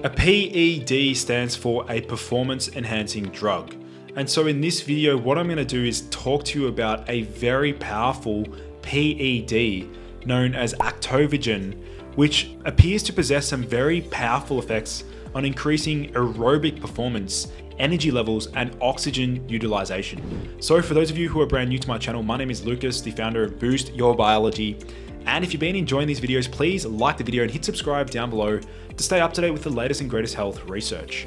A PED stands for a performance enhancing drug. And so in this video, what I'm going to do is talk to you about a very powerful PED known as Actovegin, which appears to possess some very powerful effects on increasing aerobic performance, energy levels, and oxygen utilization. So for those of you who are brand new to my channel, my name is Lucas, the founder of Boost Your Biology. And if you've been enjoying these videos, please like the video and hit subscribe down below to stay up to date with the latest and greatest health research.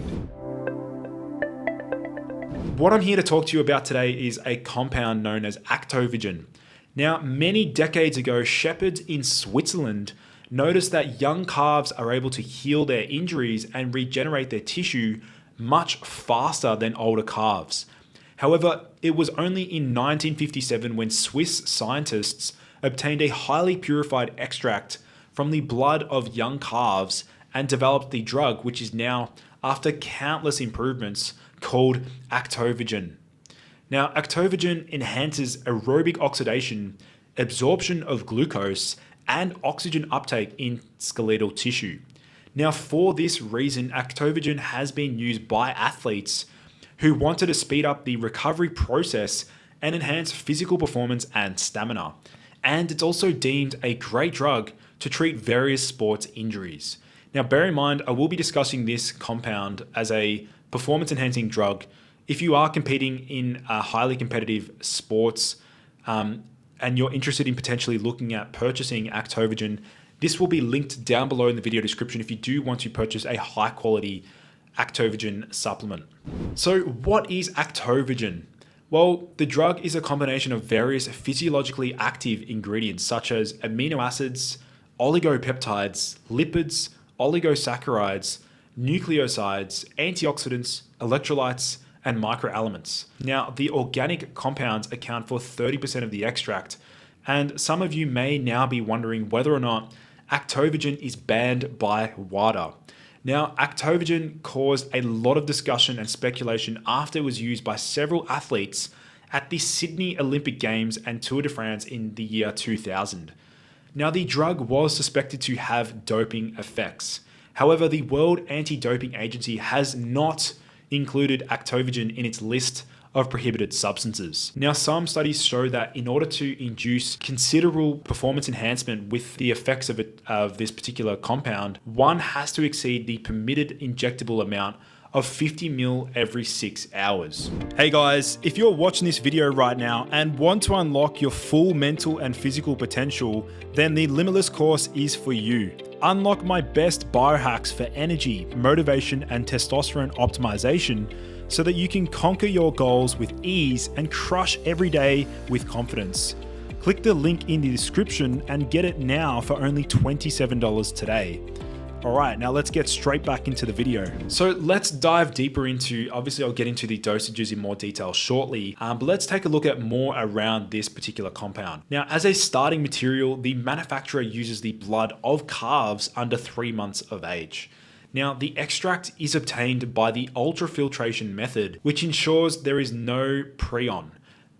What I'm here to talk to you about today is a compound known as Actovegin. Now, many decades ago, shepherds in Switzerland noticed that young calves are able to heal their injuries and regenerate their tissue much faster than older calves. However, it was only in 1957 when Swiss scientists obtained a highly purified extract from the blood of young calves and developed the drug, which is now, after countless improvements, called Actovegin. Now, Actovegin enhances aerobic oxidation, absorption of glucose, and oxygen uptake in skeletal tissue. Now, for this reason, Actovegin has been used by athletes who wanted to speed up the recovery process and enhance physical performance and stamina. And it's also deemed a great drug to treat various sports injuries. Now, bear in mind, I will be discussing this compound as a performance-enhancing drug if you are competing in highly competitive sports and you're interested in potentially looking at purchasing Actovegin. This will be linked down below in the video description if you do want to purchase a high-quality Actovegin supplement. So what is Actovegin? Well, the drug is a combination of various physiologically active ingredients such as amino acids, oligopeptides, lipids, oligosaccharides, nucleosides, antioxidants, electrolytes, and microelements. Now, the organic compounds account for 30% of the extract, and some of you may now be wondering whether or not Actovegin is banned by WADA. Now, Actovegin caused a lot of discussion and speculation after it was used by several athletes at the Sydney Olympic Games and Tour de France in the year 2000. Now, the drug was suspected to have doping effects. However, the World Anti-Doping Agency has not included Actovegin in its list of prohibited substances. Now, some studies show that in order to induce considerable performance enhancement with the effects of this particular compound, one has to exceed the permitted injectable amount of 50 ml every 6 hours. Hey guys, if you're watching this video right now and want to unlock your full mental and physical potential, then the Limitless course is for you. Unlock my best biohacks for energy, motivation, and testosterone optimization so that you can conquer your goals with ease and crush every day with confidence. Click the link in the description and get it now for only $27 today. All right, now let's get straight back into the video. So let's dive deeper into, obviously I'll get into the dosages in more detail shortly, but let's take a look at more around this particular compound. Now, as a starting material, the manufacturer uses the blood of calves under 3 months of age. Now, the extract is obtained by the ultrafiltration method, which ensures there is no prion.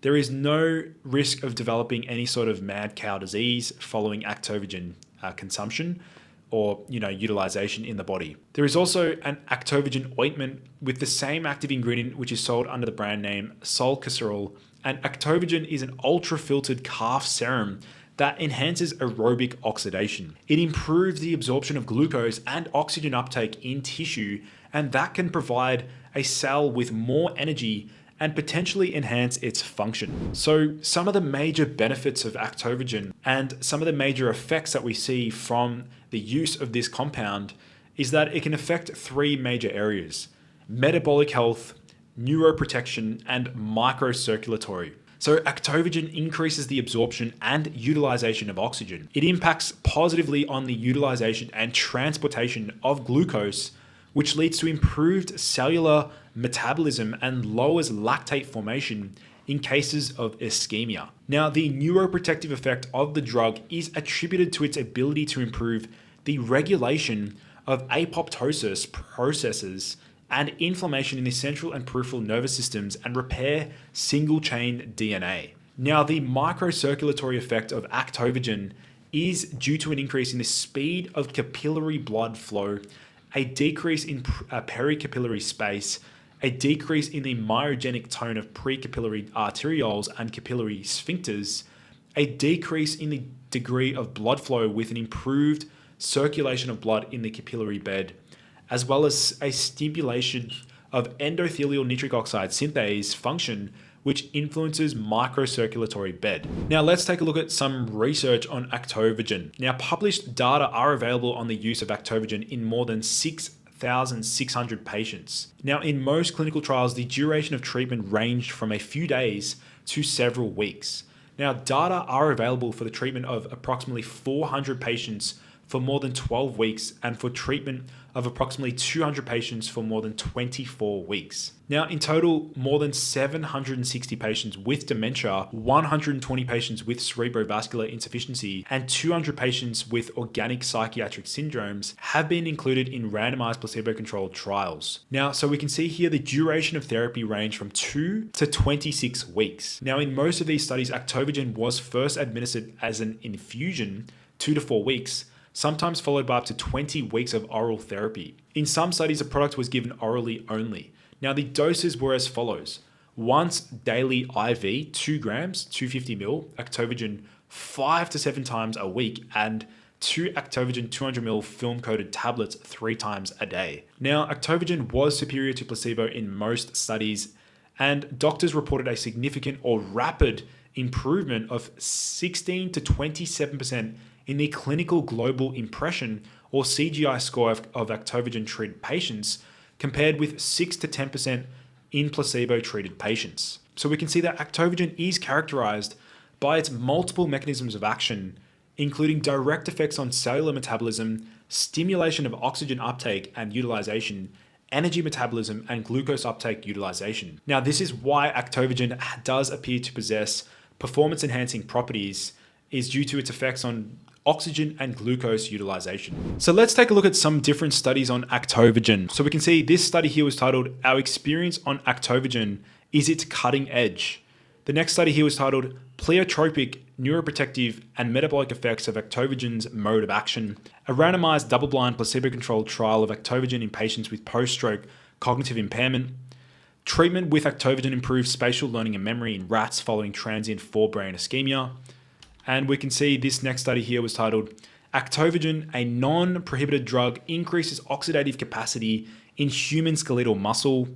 There is no risk of developing any sort of mad cow disease following Actovegin consumption or utilization in the body. There is also an Actovegin ointment with the same active ingredient which is sold under the brand name Solcacerol, and Actovegin is an ultra-filtered calf serum that enhances aerobic oxidation. It improves the absorption of glucose and oxygen uptake in tissue, and that can provide a cell with more energy and potentially enhance its function. So some of the major benefits of Actovegin and some of the major effects that we see from the use of this compound is that it can affect 3 major areas: metabolic health, neuroprotection, and microcirculatory. So Actovegin increases the absorption and utilization of oxygen. It impacts positively on the utilization and transportation of glucose, which leads to improved cellular metabolism and lowers lactate formation in cases of ischemia. Now, the neuroprotective effect of the drug is attributed to its ability to improve the regulation of apoptosis processes and inflammation in the central and peripheral nervous systems and repair single-chain DNA. Now, the microcirculatory effect of Actovegin is due to an increase in the speed of capillary blood flow a decrease in pericapillary space, a decrease in the myogenic tone of precapillary arterioles and capillary sphincters, a decrease in the degree of blood flow with an improved circulation of blood in the capillary bed, as well as a stimulation of endothelial nitric oxide synthase function, which influences microcirculatory bed. Now let's take a look at some research on Actovegin. Now published data are available on the use of Actovegin in more than 6,600 patients. Now in most clinical trials, the duration of treatment ranged from a few days to several weeks. Now data are available for the treatment of approximately 400 patients for more than 12 weeks and for treatment of approximately 200 patients for more than 24 weeks. Now, in total, more than 760 patients with dementia, 120 patients with cerebrovascular insufficiency, and 200 patients with organic psychiatric syndromes have been included in randomized placebo-controlled trials. Now, so we can see here the duration of therapy ranged from 2 to 26 weeks. Now, in most of these studies, Actovegin was first administered as an infusion, 2 to 4 weeks, sometimes followed by up to 20 weeks of oral therapy. In some studies, the product was given orally only. Now, the doses were as follows. Once daily IV, 2 grams, 250 ml, Actovegin 5 to 7 times a week, and 2 Actovegin 200 ml film-coated tablets 3 times a day. Now, Actovegin was superior to placebo in most studies, and doctors reported a significant or rapid improvement of 16 to 27% in the clinical global impression or CGI score of Actovegin treated patients, compared with 6 to 10% in placebo treated patients. So we can see that Actovegin is characterized by its multiple mechanisms of action, including direct effects on cellular metabolism, stimulation of oxygen uptake and utilization, energy metabolism, and glucose uptake utilization. Now, this is why Actovegin does appear to possess performance-enhancing properties, is due to its effects on oxygen and glucose utilization. So let's take a look at some different studies on Actovegin. So we can see this study here was titled, "Our Experience on Actovegin, Is It Cutting Edge?" The next study here was titled, "Pleiotropic, Neuroprotective, and Metabolic Effects of Actovegin's Mode of Action, a randomized double-blind placebo-controlled trial of Actovegin in patients with post-stroke cognitive impairment. Treatment with Actovegin improves spatial learning and memory in rats following transient forebrain ischemia." And we can see this next study here was titled, "Actovegin, a non-prohibited drug, increases oxidative capacity in human skeletal muscle."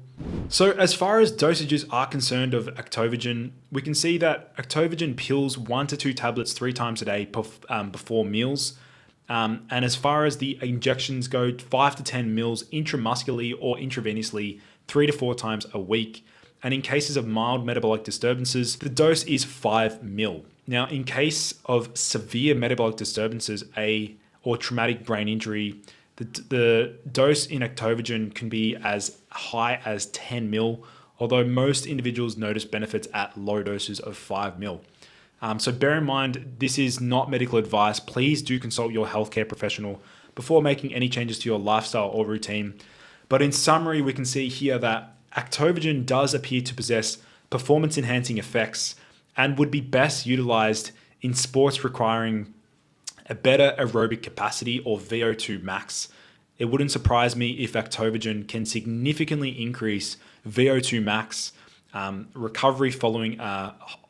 So as far as dosages are concerned of Actovegin, we can see that Actovegin pills 1 to 2 tablets 3 times a day before meals. And as far as the injections go, 5 to 10 mils intramuscularly or intravenously 3 to 4 times a week. And in cases of mild metabolic disturbances, the dose is 5 mil. Now, in case of severe metabolic disturbances or traumatic brain injury, the dose in Actovegin can be as high as 10 mil, although most individuals notice benefits at low doses of 5 mil. So bear in mind, this is not medical advice. Please do consult your healthcare professional before making any changes to your lifestyle or routine. But in summary, we can see here that Actovegin does appear to possess performance-enhancing effects and would be best utilized in sports requiring a better aerobic capacity or VO2 max. It wouldn't surprise me if Actovegin can significantly increase VO2 max, recovery following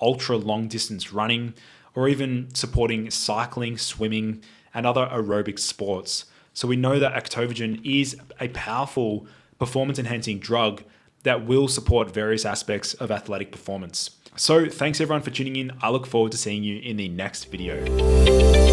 ultra long distance running, or even supporting cycling, swimming, and other aerobic sports. So we know that Actovegin is a powerful performance-enhancing drug that will support various aspects of athletic performance. So thanks everyone for tuning in. I look forward to seeing you in the next video.